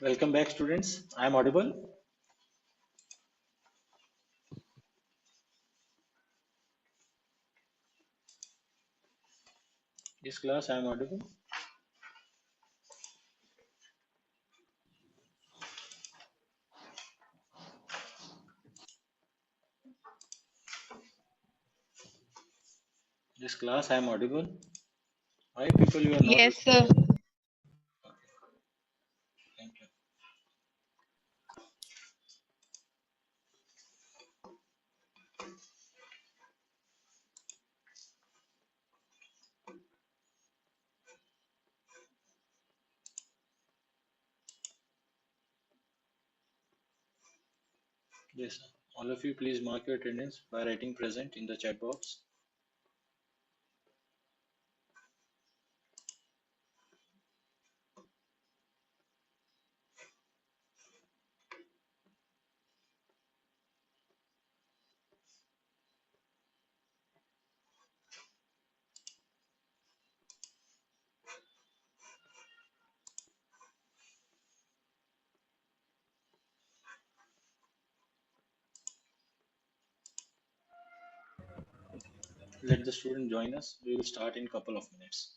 Welcome back, students. I am audible. This class, I am audible. This class, I am audible. Why people you are not? Yes, sir. Thank you. Yes, sir. All of you, please mark your attendance by writing present in the chat box. Let the student join us. We will start in couple of minutes.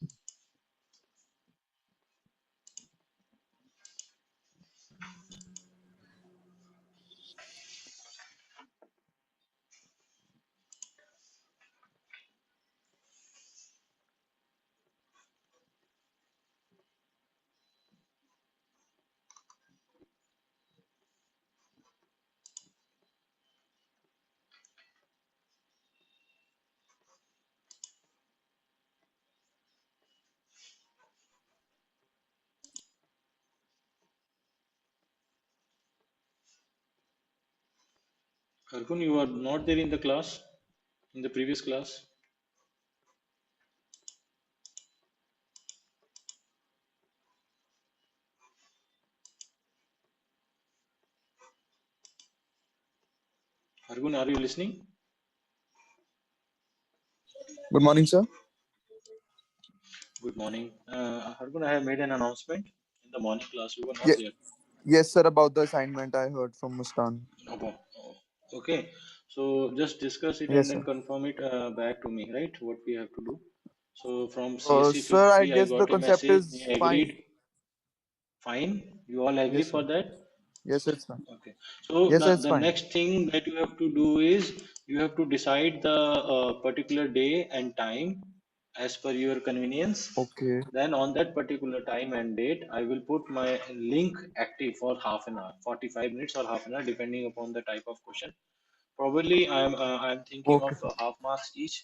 Argun, you are not there in the class, in the previous class. Argun, are you listening? Good morning, sir. Good morning. Argun, I have made an announcement in the morning class. You were not Yeah, there. yes, sir. About the assignment, I heard from Mustan. Oh, okay. So just discuss it and Yes, then sir. confirm it back to me, right? What we have to do. So from CSC Sir, I 50, I guess the got a concept message. is They fine. agreed. Fine. You all agree Yes, for sir. that? Yes, it's fine. Okay. So Yes, sir, it's the fine. next thing that you have to do is you have to decide the particular day and time as per your convenience. Okay. Then on that particular time and date, I will put my link active for half an hour, 45 minutes or half an hour, depending upon the type of question. Probably I'm thinking of Okay, sir. half marks each.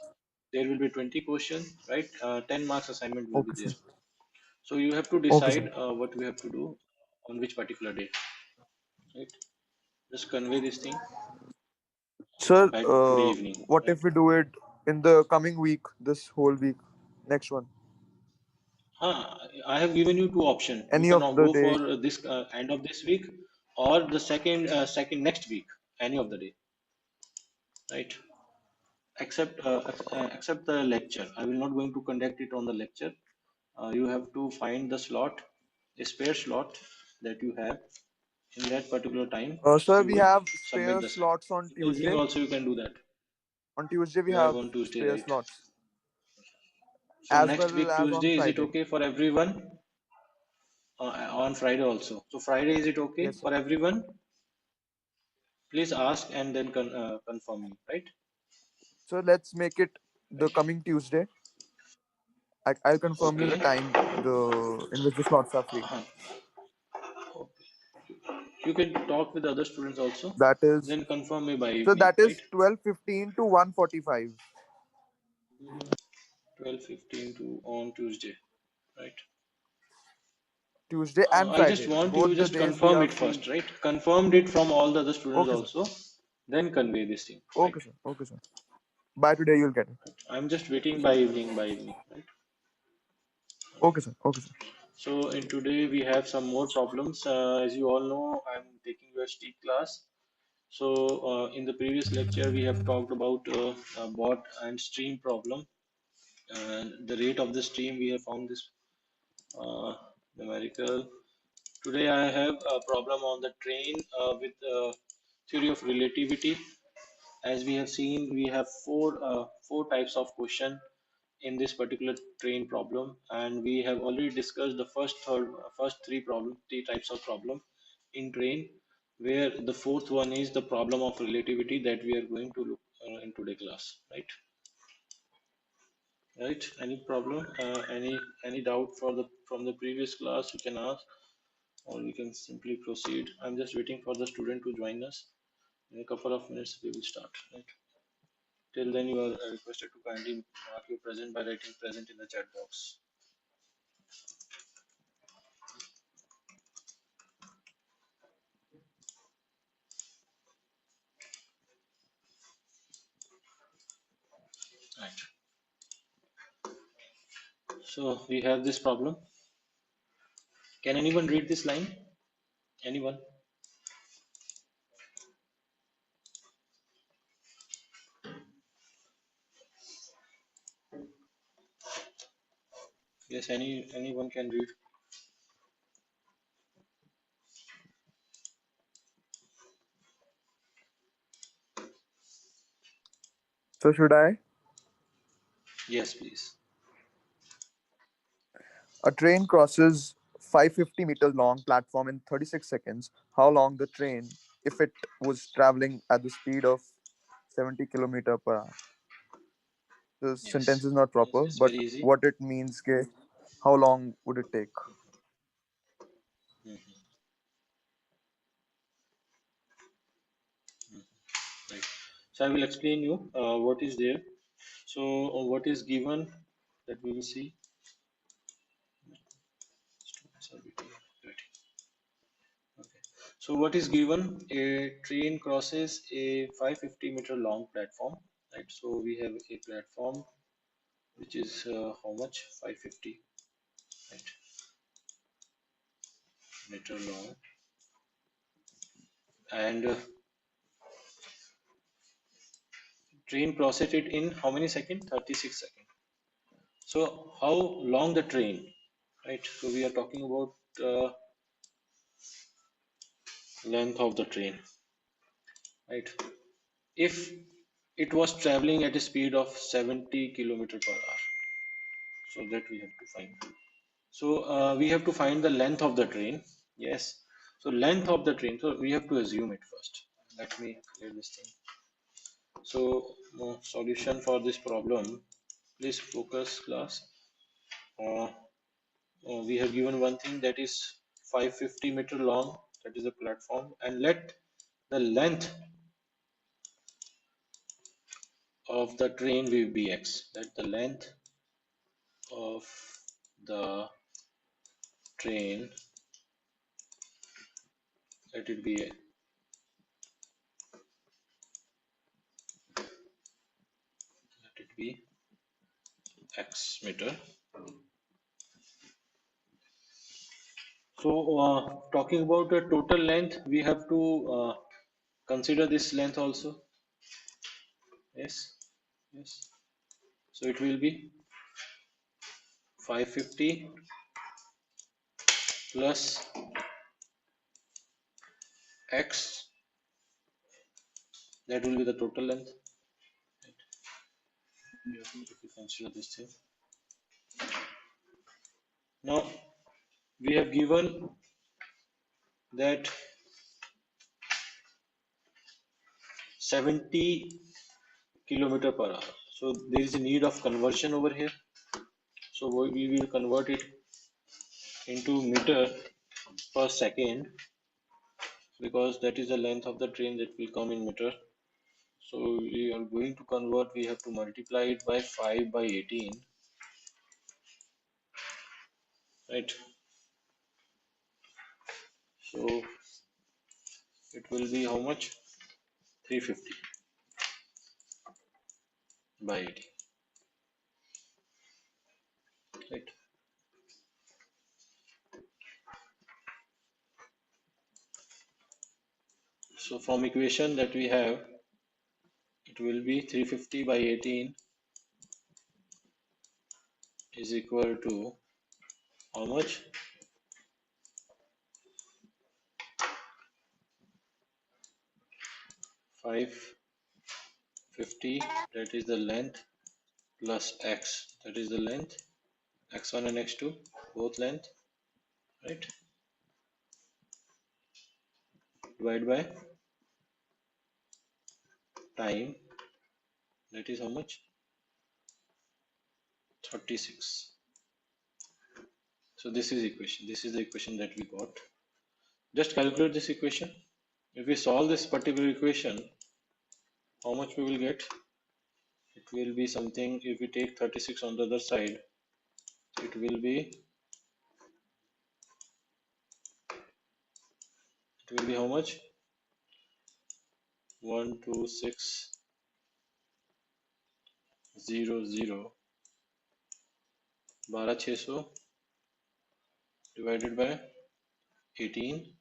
There will be 20 questions, right? 10 marks assignment will be Okay, sir. there. So you have to Okay, sir. decide what we have to do on which particular day, right? Just convey this thing Sir, by today evening, what right? if we do it in the coming week, this whole week, next one? I have given you two options. You Any can of now the go day? for this end of this week or the second next week, any of the day, right? Except the lecture. I will not going to conduct it on the lecture. You have to find the slot, a spare slot that you have in that particular time Sir, we to have submit spare this. slots on In the evening Tuesday. also you can do that. On Tuesday, we You have have on Tuesday, spare right? slots, So as next well week as on Tuesday, is it Friday. okay for everyone? On Friday also. So Friday, is it okay Yes, sir. for everyone? Please ask and then confirm me, right? So let's make it the coming Tuesday. I'll confirm you the Okay. time in which the slots are free. Uh-huh. Okay. You can talk with other students also. That is Then confirm me by so evening, that right? is 12:15 to 1:45. 12:15 to on Tuesday, right? Tuesday and I just Friday. want you Both the just days we confirm are it free. first, right? Confirmed it from all the other students Okay, sir. also. Then convey this thing, right? Okay, sir. Okay, sir. By today you'll get it. I'm just waiting by evening, right? Okay, sir. Okay, sir. So in today we have some more problems. As you all know, I'm taking your ST class. So in the previous lecture, we have talked about bot and stream problem. And the rate of the stream, we have found this numerical. Today I have a problem on the train with theory of relativity. As we have seen, we have four types of question in this particular train problem, and we have already discussed the first three types of problem in train, where the fourth one is the problem of relativity that we are going to look in today class, right? Right? Any problem? Any doubt for the from the previous class? You can ask, or we can simply proceed. I'm just waiting for the student to join us. In a couple of minutes, we will start. Right? Till then, you are requested to kindly mark your present by writing present in the chat box. Right. So we have this problem. Can anyone read this line? Anyone? Yes, anyone can read. So should I? Yes, please. A train crosses 550-meter long platform in 36 seconds. How long the train if it was traveling at the speed of 70 kilometer per hour? The sentence Yes, is not proper, it's but very easy. what it means, ke, how long would it take? Mhm, mhm. Right. So I will explain you what is there. So what is given that we will see. Students are waiting. Right. Okay. So what is given? A train crosses a 550-meter long platform. Right. So we have a platform which is how much? 550. Right. Meter long, and train crosses it in how many seconds? 36 seconds. So how long the train? Right. So we are talking about length of the train. Right. If it was traveling at a speed of 70 kilometer per hour, so that we have to find. So we have to find the length of the train. Yes. So length of the train. So we have to assume it first. Let me clear this thing. So solution for this problem. Please focus, class. Uh, we have given one thing that is 550-meter long. That is a platform, and let the length of the train be bx. Let the length of the train, let it be x meter. So talking about the total length, we have to consider this length also. Yes, yes. So it will be 550 plus x. That will be the total length. If we consider this thing. Now we have given that 70 kilometer per hour. So there is a need of conversion over here. So we will convert it into meter per second, because that is the length of the train that will come in meter. So we are going to convert, we have to multiply it by 5 by 18, right? So it will be how much? 350 by 18, right? So from equation that we have, it will be 350 by 18 is equal to how much? 550, that is the length, plus x, that is the length, x1 and x2, both length, right? Divide by time, that is how much? 36. So this is equation. This is the equation that we got. Just calculate this equation. If we solve this particular equation, how much we will get? It will be something, if we take 36 on the other side, it will be how much? 12600, 12600 divided by 18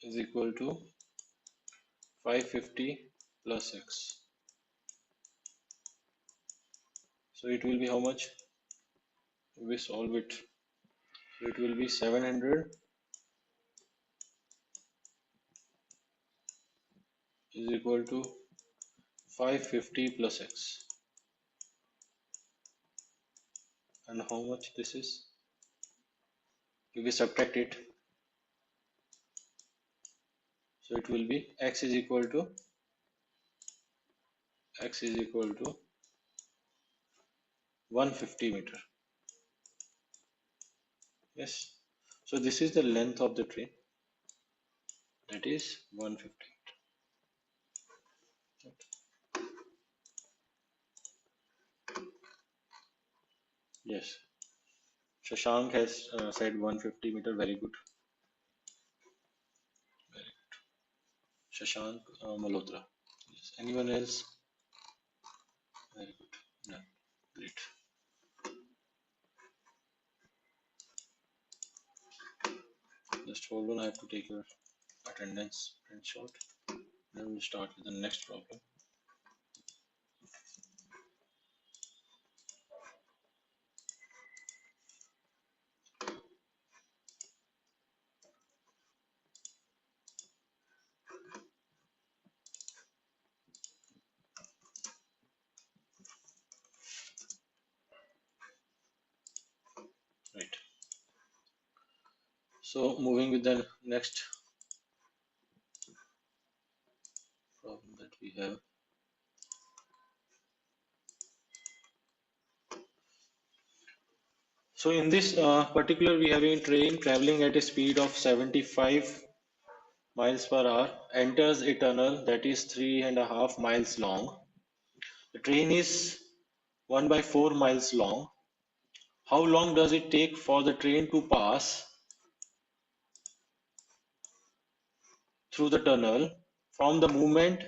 is equal to 550 plus x. So it will be how much? We solve it. So it will be 700 is equal to 550 plus x. And how much this is? If we subtract it, so it will be x is equal to 150 meter. Yes. So this is the length of the train. That is 150. Yes. Shashank has said 150 meter. Very good. Very good. Shashank Malhotra. Yes. Anyone else? Very good. Done. Great. Just hold on. I have to take your attendance screenshot. Then we'll start with the next problem. Right. So moving with the next problem that we have. So in this particular, we have a train traveling at a speed of 75 miles per hour, enters a tunnel that is 3.5 miles long. The train is 1 by 4 miles long. How long does it take for the train to pass through the tunnel from the moment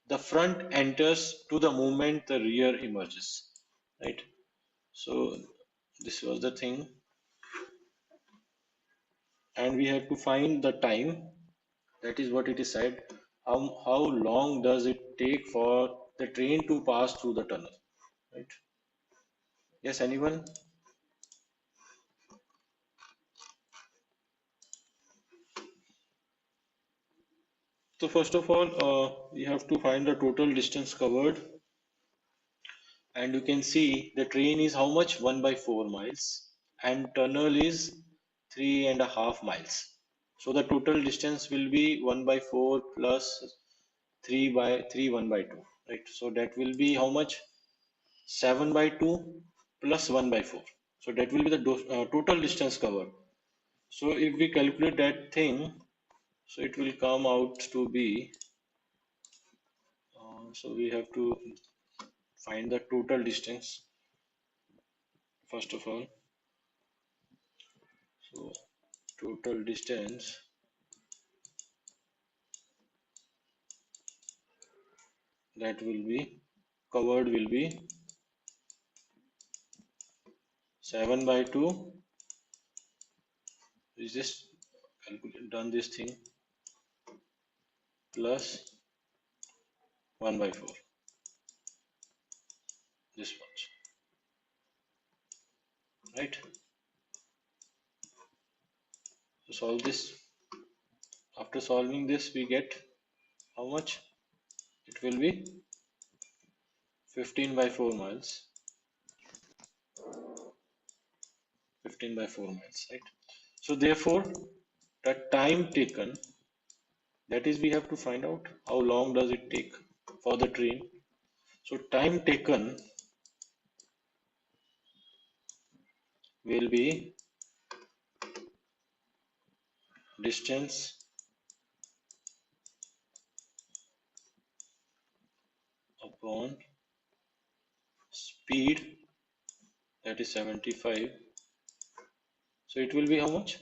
the front enters to the moment the rear emerges? Right. So this was the thing, and we have to find the time. That is what it is said. How long does it take for the train to pass through the tunnel? Right. Yes, anyone? So first of all, we have to find the total distance covered, and you can see the train is how much? 1 by 4 miles, and tunnel is 3.5 miles. So the total distance will be 1 by 4 plus 3 by 3 1 by 2, right? So that will be how much? 7 by 2 plus 1 by 4. So that will be the total distance covered. So if we calculate that thing, so it will come out to be, so we have to find the total distance first of all. So total distance, that will be covered will be 7 by 2 is just done this thing plus 1 by 4, this much, right? So solve this. After solving this, we get how much? It will be 15 by 4 miles. 15 by 4 miles, right? So therefore, the time taken, that is, we have to find out how long does it take for the train. So time taken will be distance upon speed, that is 75. So it will be how much?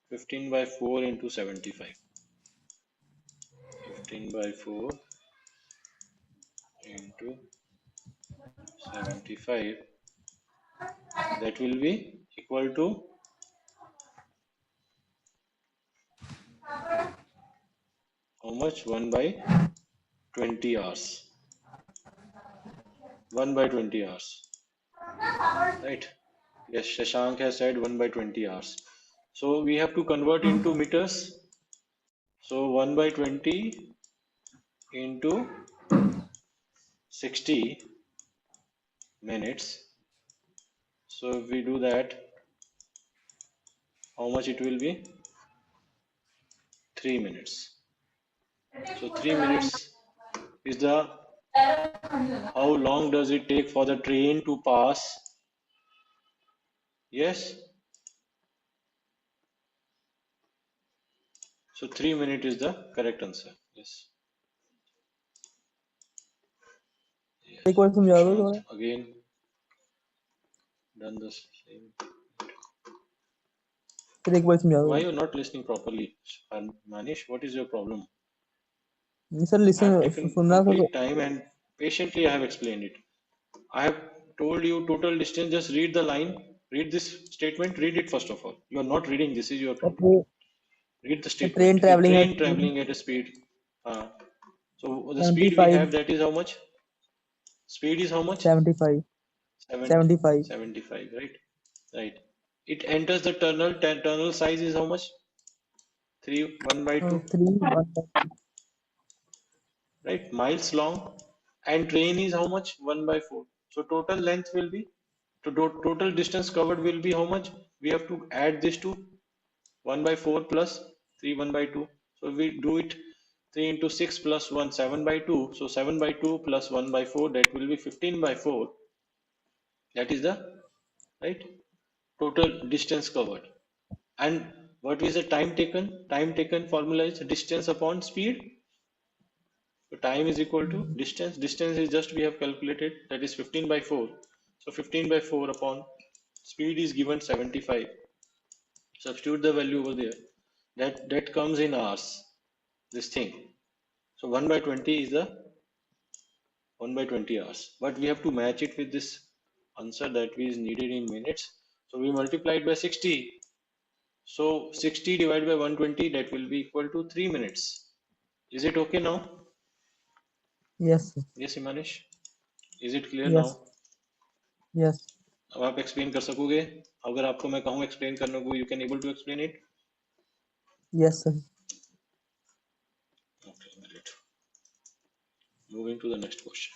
15 by 4 into 75. 15 by 4 into 75, that will be equal to how much? 1 by 20 hours. 1 by 20 hours, right? Yes, Shashank has said 1 by 20 hours. So we have to convert into meters. So 1 by 20 into 60 minutes. So if we do that, how much it will be? 3 minutes. So 3 minutes is the, how long does it take for the train to pass? Yes. So 3 minutes is the correct answer. Yes. Yes. एक बार समझा दो Sushant थोड़ा again done the same. फिर एक बार समझा Why दो you're not listening properly? And Manish, what is your problem? Sir I have listen taken सुनना था तो complete time and patiently I have explained it. I have told you total distance. Just read the line. Read this statement. Read it first of all. You are not reading. This is your problem. Read the train statement. A travelling train at traveling at a speed. Uh, so the speed we 75 have, that is how much? Speed is how much? 75 70, 75 75, right? Right. It enters the tunnel. Tunnel size is how much? 3, 1 by 2, 3 right? Miles long. And train is how much? 1 by 4. So total length will be, total distance covered will be how much? We have to add this to 1 by 4 plus 3, 1 by 2. So we do it, 3 into 6 plus 1, 7 by 2. So 7 by 2 plus 1 by 4, that will be 15 by 4. That is the, right, total distance covered. And what is the time taken? Time taken formula is distance upon speed. So time is equal to distance. Distance is just we have calculated, that is 15 by 4. So 15 by 4 upon speed is given 75. Substitute the value over there. That comes in hours. This thing. So 1 by 20 is the 1 by 20 hours. But we have to match it with this answer that is needed in minutes. So we multiply it by 60. So 60 divided by 120, that will be equal to 3 minutes. Is it okay now? yes Yes, Imanish. Is it clear yes now? yes अब आप explain कर सकोगे? अगर आपको मैं कहूँ explain करने को, you can able to explain it? yes sir Okay, great. Moving to the next question.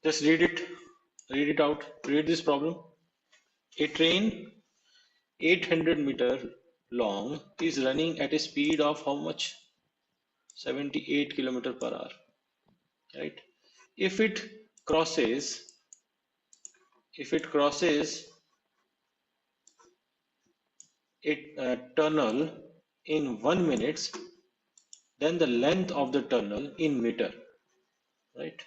Just read it out, read this problem. A train 800-meter long is running at a speed of how much? 78 kilometer per hour, right? If it crosses, if it crosses a tunnel in 1 minute, then the length of the tunnel in meter, right?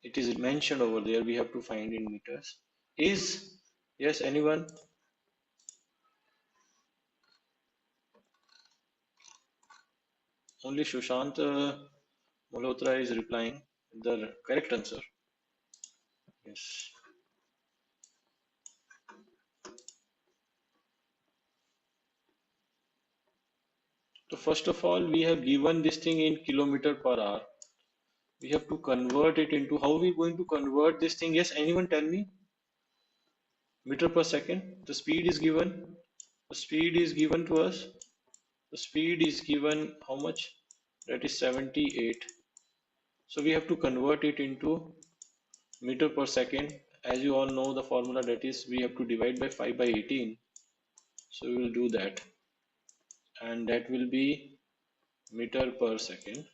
It is mentioned over there. We have to find in meters. Is, yes, anyone? Only Sushant Malhotra is replying the correct answer. Yes. So first of all, we have given this thing in kilometer per hour. We have to convert it into, how we going to convert this thing? Yes, anyone tell me? Meter per second. The speed is given. The speed is given to us. The speed is given how much? That is 78. So we have to convert it into meter per second. As you all know the formula, that is we have to divide by 5 by 18. So we will do that, and that will be meter per second.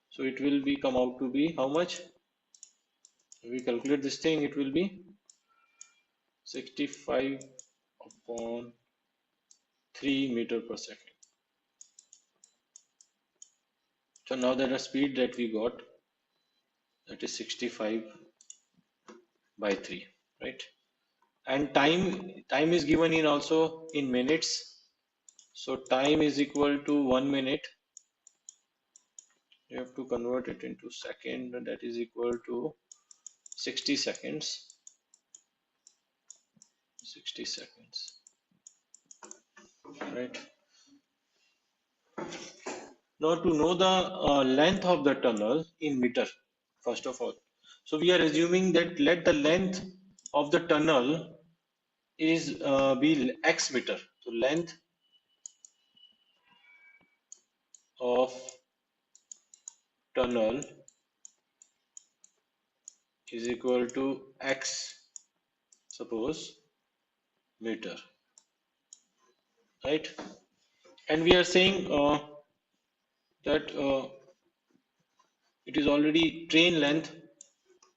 So it will be come out to be how much? If we calculate this thing, it will be 65 upon 3 meter per second. So now that the speed that we got, that is 65 by 3, right? And time is given in also in minutes. So time is equal to 1 minute. You have to convert it into second, and that is equal to 60 seconds. 60 seconds, right? Now to know the length of the tunnel in meter, first of all. So we are assuming that let the length of the tunnel is be x meter. So length of tunnel is equal to x, suppose, meter, right? And we are saying that it is already train length,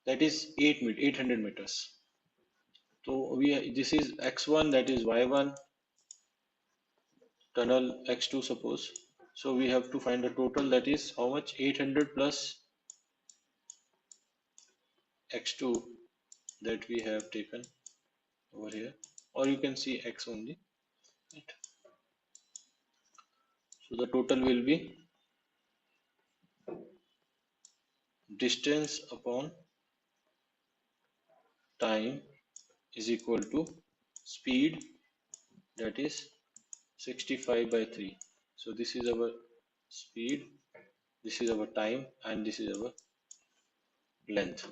that is 800 meters. So this is x1, that is y1, tunnel x2, suppose. So we have to find the total, that is how much? 800 plus x2 that we have taken over here, or you can see x only, right? So the total will be distance upon time is equal to speed, that is 65 by 3. So this is our speed, this is our time, and this is our length.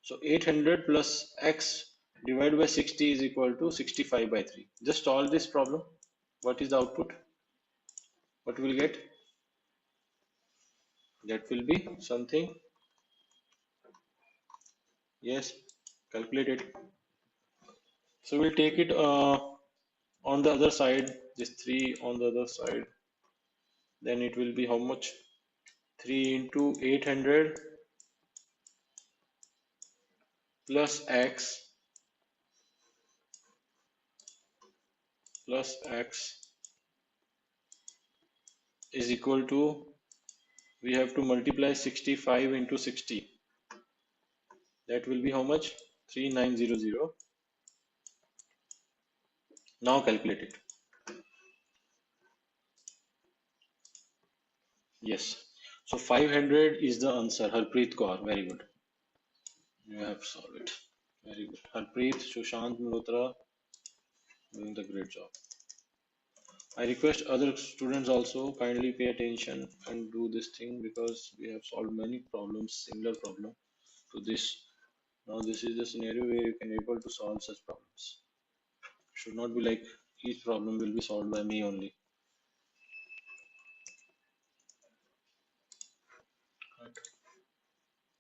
So 800 plus x divided by 60 is equal to 65 by 3. Just solve this problem. What is the output? What we'll get? That will be something. Yes, calculate it. So we'll take it on the other side, this 3 on the other side. Then it will be how much? 3 into 800 plus x is equal to, we have to multiply 65 into 60. That will be how much? 3900. Now calculate it. Yes. So 500 is the answer. Harpreet Kaur. Very good. You have solved it. Very good. Harpreet, Sushant Malhotra doing the great job. I request other students also kindly pay attention and do this thing, because we have solved many problems, similar problem to this. Now this is the scenario where you can able to solve such problems. Should not be like each problem will be solved by me only. Right.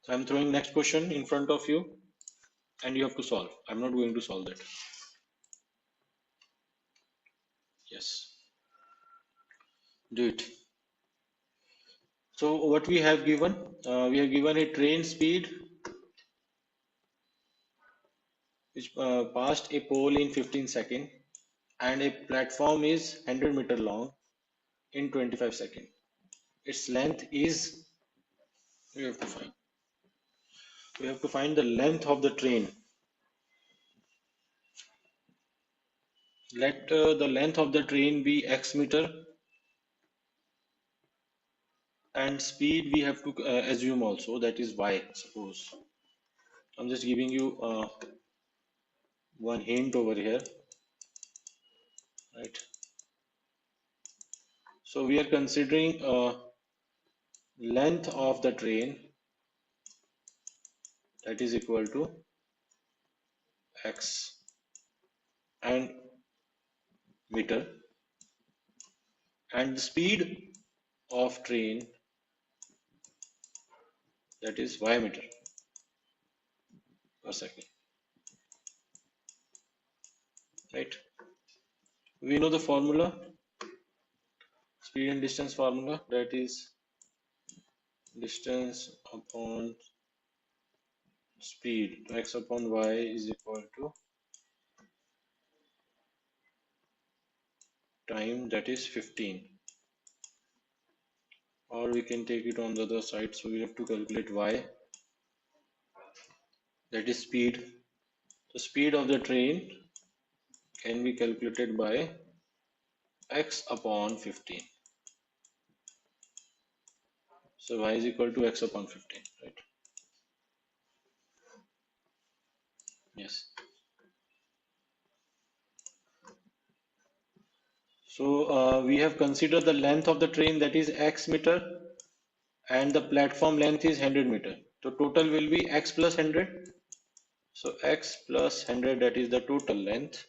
So I'm throwing next question in front of you, and you have to solve. I'm not going to solve that. Yes, do it. So what we have given? We have given a train speed which passed a pole in 15 seconds, and a platform is 100 meter long in 25 seconds. Its length is, we have to find. We have to find the length of the train. Let the length of the train be x meter, and speed we have to assume also, that is y, suppose. I'm just giving you one hint over here, right? So we are considering length of the train, that is equal to x and meter, and the speed of train, that is y meter per second, right? We know the formula, speed and distance formula, that is distance upon speed, x upon y is equal to time, that is 15. Or we can take it on the other side, so we have to calculate y, that is speed. The speed of the train can be calculated by x upon 15. So y is equal to x upon 15, right? Yes. So we have considered the length of the train, that is x meter, and the platform length is 100 meter. So total will be x plus 100. So x plus 100, that is the total length,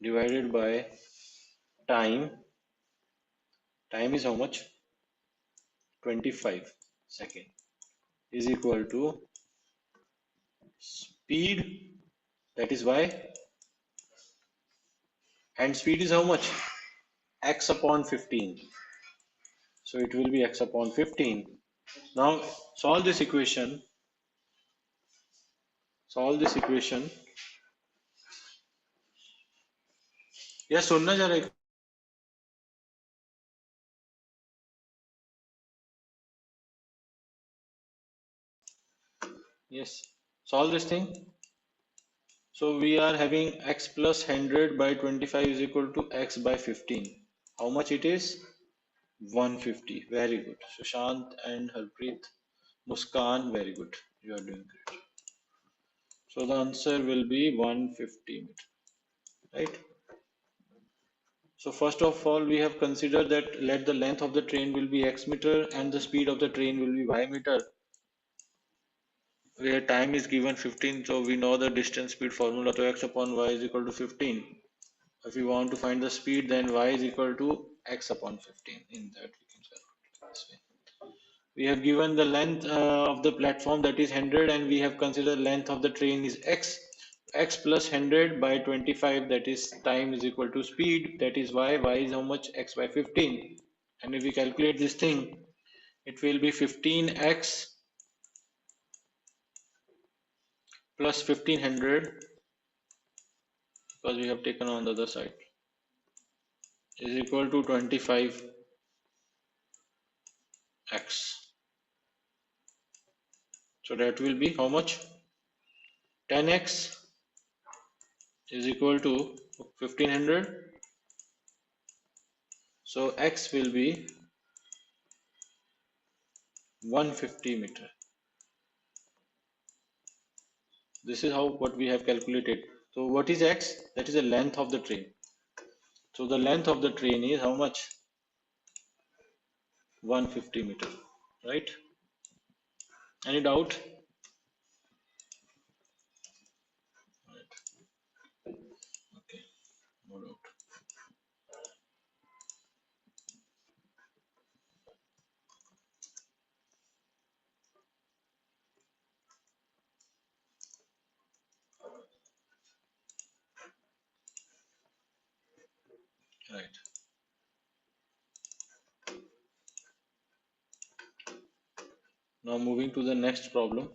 divided by time. Time is how much? 25 second, is equal to speed, that is y, and speed is how much? X upon 15. So it will be x upon 15. Now solve this equation. Solve this equation. Yes, सुनना जरा एक. Yes, solve this thing. So we are having x plus 100 by 25 is equal to x by 15. How much it is? 150. Very good. Sushant and Harpreet, Muskan, very good. You are doing great. So the answer will be 150 meter, right? So first of all, we have considered that let the length of the train will be x meter and the speed of the train will be y meter, where time is given 15. So we know the distance speed formula, to x upon y is equal to 15. If we want to find the speed, then y is equal to x upon 15. In that we can calculate this way. We have given the length of the platform, that is 100, and we have considered length of the train is x. X plus 100 by 25, that is time, is equal to speed, that is y. Y is how much? X by 15. And if we calculate this thing, it will be 15x plus 1500, because we have taken on the other side, is equal to 25x. So that will be how much? 10x is equal to 1500. So x will be 150 meter. This is how what we have calculated. So what is x? That is the length of the train. So the length of the train is how much? 150 meter, right? Any doubt? Right. Okay, no doubt. Right. Now moving to the next problem.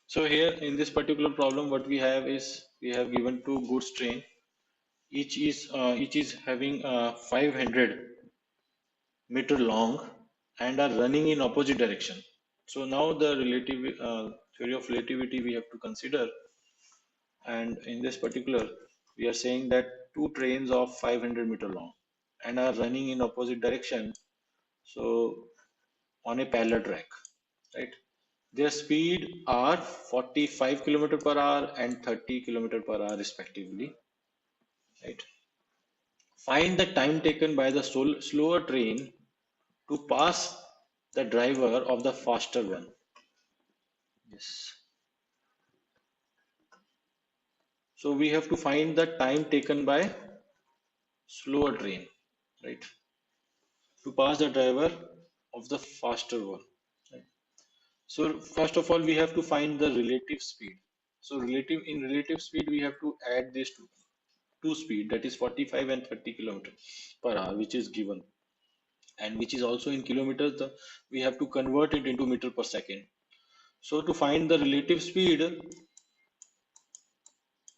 So here in this particular problem, what we have is we have given two goods train. Each is having 500 meter long and are running in opposite direction. So now the theory of relativity we have to consider, and in this particular we are saying that two trains of 500 meter long and are running in opposite direction, so on a parallel track, right? Their speed are 45 km per hour and 30 km per hour respectively. right? Find the time taken by the slower train to pass the driver of the faster one. Yes. So we have to find the time taken by slower train, right, to pass the driver of the faster one. Right? So first of all, we have to find the relative speed. So relative speed, we have to add these two speed, that is 45 and 30 kilometer per hour, which is given, and which is also in kilometers. We have to convert it into meter per second. So to find the relative speed,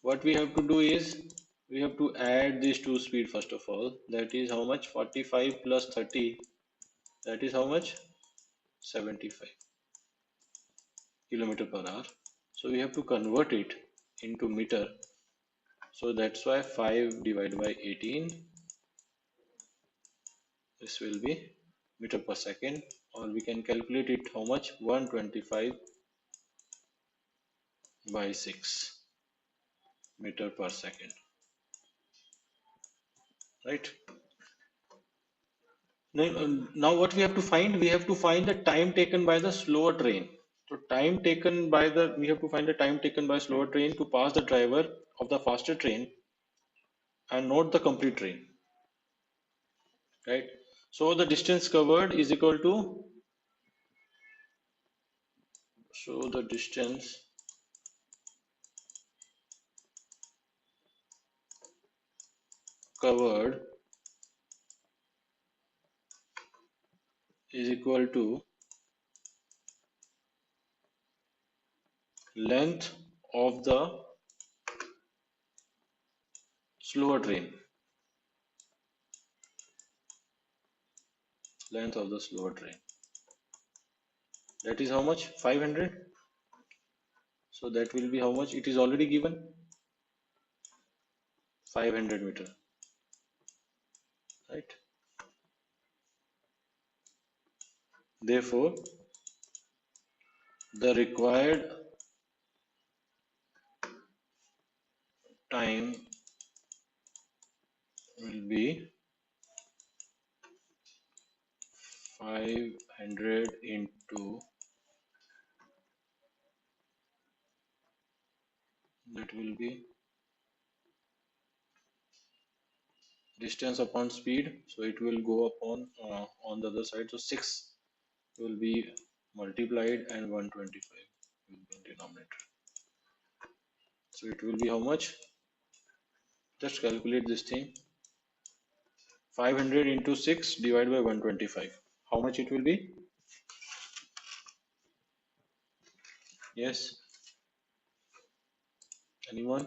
what we have to do is we have to add these two speed first of all. That is how much? 45 plus 30. That is how much? 75 kilometer per hour. So we have to convert it into meter. So that's why 5 divided by 18. This will be meter per second, or we can calculate it how much? 125 by 6 meter per second, right? Now what we have to find? We have to find the time taken by the slower train. So time taken by we have to find the time taken by slower train to pass the driver of the faster train and not the complete train, right? So the distance covered is equal to, so the distance covered is equal to length of the slower train, length of the slower train. That is how much? 500. So that will be how much? It is already given, 500 meter, right? Therefore, the required time will be 500 into, that will be distance upon speed. So it will go upon on the other side. So 6 will be multiplied and 125 will be in denominator. So it will be how much? Just calculate this thing. 500 into 6 divided by 125. How much it will be? Yes. Anyone?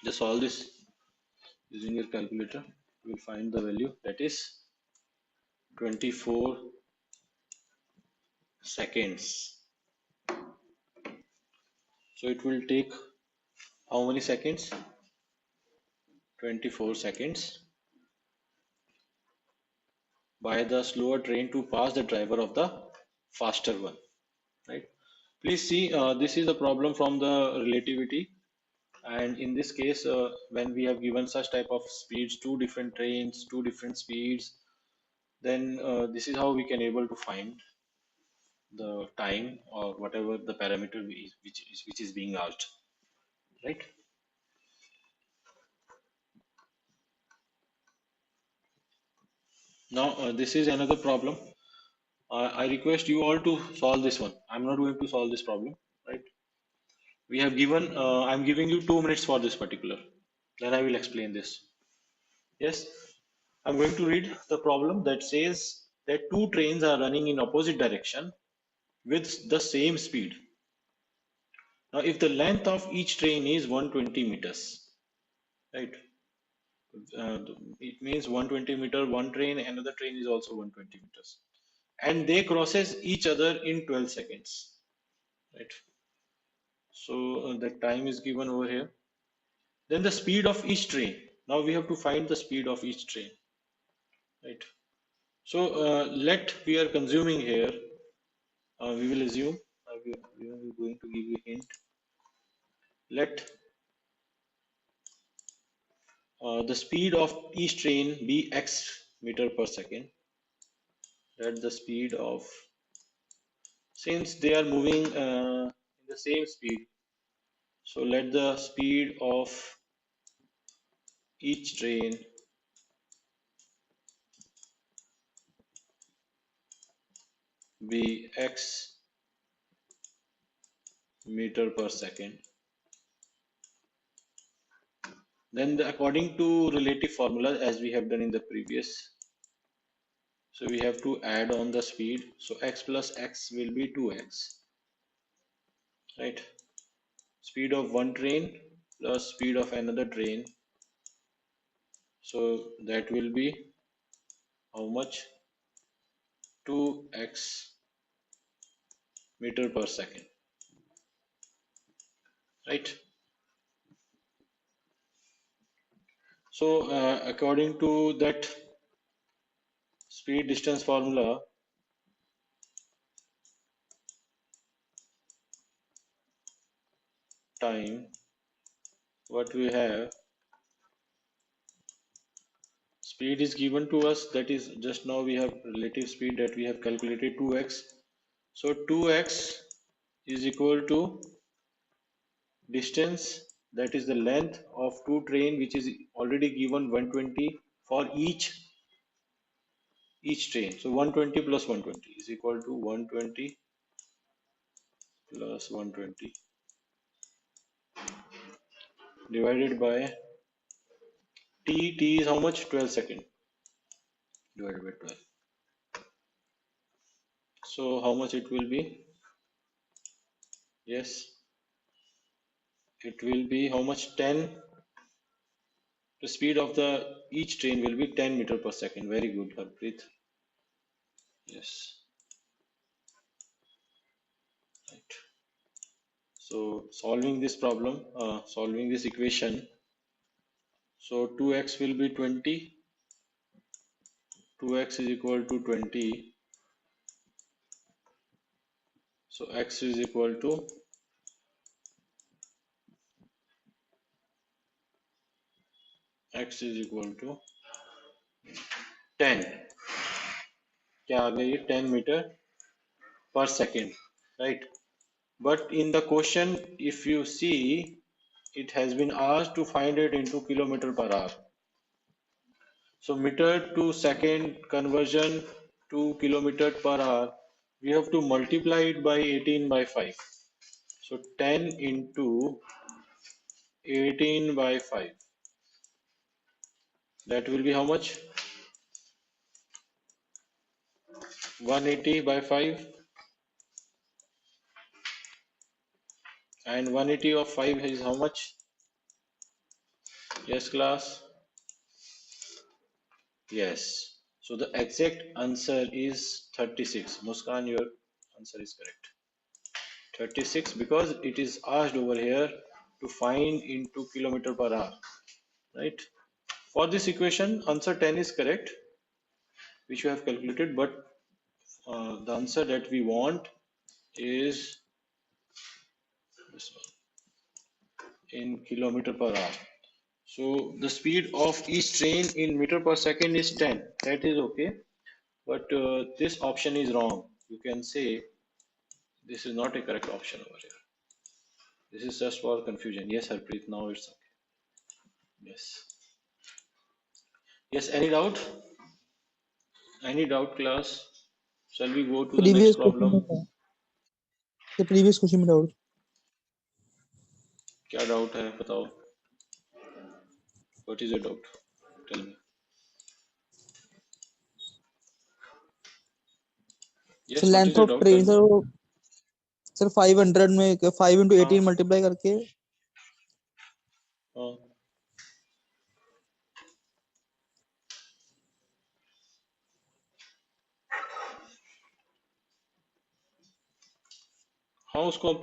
Just solve this using your calculator. You will find the value, that is 24 seconds. So it will take how many seconds? 24 seconds by the slower train to pass the driver of the faster one, right? Please see, this is a problem from the relativity, and in this case, when we have given such type of speeds, two different trains, two different speeds, then this is how we can able to find the time or whatever the parameter which is being asked, right? Now this is another problem. I request you all to solve this one. I'm not going to solve this problem, right? We have given, I'm giving you 2 minutes for this particular. Then I will explain this. Yes, I'm going to read the problem that says that two trains are running in opposite direction with the same speed. Now, if the length of each train is 120 meters, right? It means 120 meter, one train, another train is also 120 meters, and they crosses each other in 12 seconds, right? So the time is given over here. Then the speed of each train. Now we have to find the speed of each train, right? So let we are consuming here. We will assume we are going to give you a hint. Let the speed of each train be x meter per second. Let the speed of, since they are moving in the same speed, so let the speed of each train be x meter per second. Then according to relative formula, as we have done in the previous, so we have to add on the speed. So x plus x will be 2x, right? Speed of one train plus speed of another train. So that will be how much? 2x meter per second, right? So according to that speed distance formula, time, what we have, speed is given to us, that is just now we have relative speed that we have calculated 2x. So 2x is equal to distance, that is the length of two train, which is already given 120 for each train. So 120 plus 120 is equal to 120 plus 120 divided by t is how much? 12 second divided by 12. So how much it will be? Yes, it will be how much? 10. The speed of the each train will be 10 meter per second. Very good, Harpreet. Yes, right. So solving this problem, solving this equation, so 2x will be 20. 2x is equal to 20. So x is equal to 10. क्या आ गया ये? 10 metre per second, right? But in the question, if you see, it has been asked to find it into kilometer per hour. So meter to second conversion to kilometer per hour, we have to multiply it by 18 by 5. So 10 into 18 by 5. That will be how much? 180 by 5. And 180 of 5 is how much? Yes, class? Yes. So the exact answer is 36. Muskan, your answer is correct. 36, because it is asked over here to find into kilometer per hour, right? For this equation, answer 10 is correct, which you have calculated, but the answer that we want is this one, in kilometer per hour. So the speed of each train in meter per second is 10. That is okay, but this option is wrong. You can say this is not a correct option over here. This is just for confusion. Yes, Harpreet, now it's okay. Yes. Yes, any doubt? Any doubt, class? Shall we go to the next Previous question में problem? था. The previous question में doubt. क्या doubt है बताओ? What is your doubt? Tell me. So Yes, what is length your of doubt? Tell train me. Sir 500 में 5 into 18 हाँ multiply करके हाँ. हाँ उसको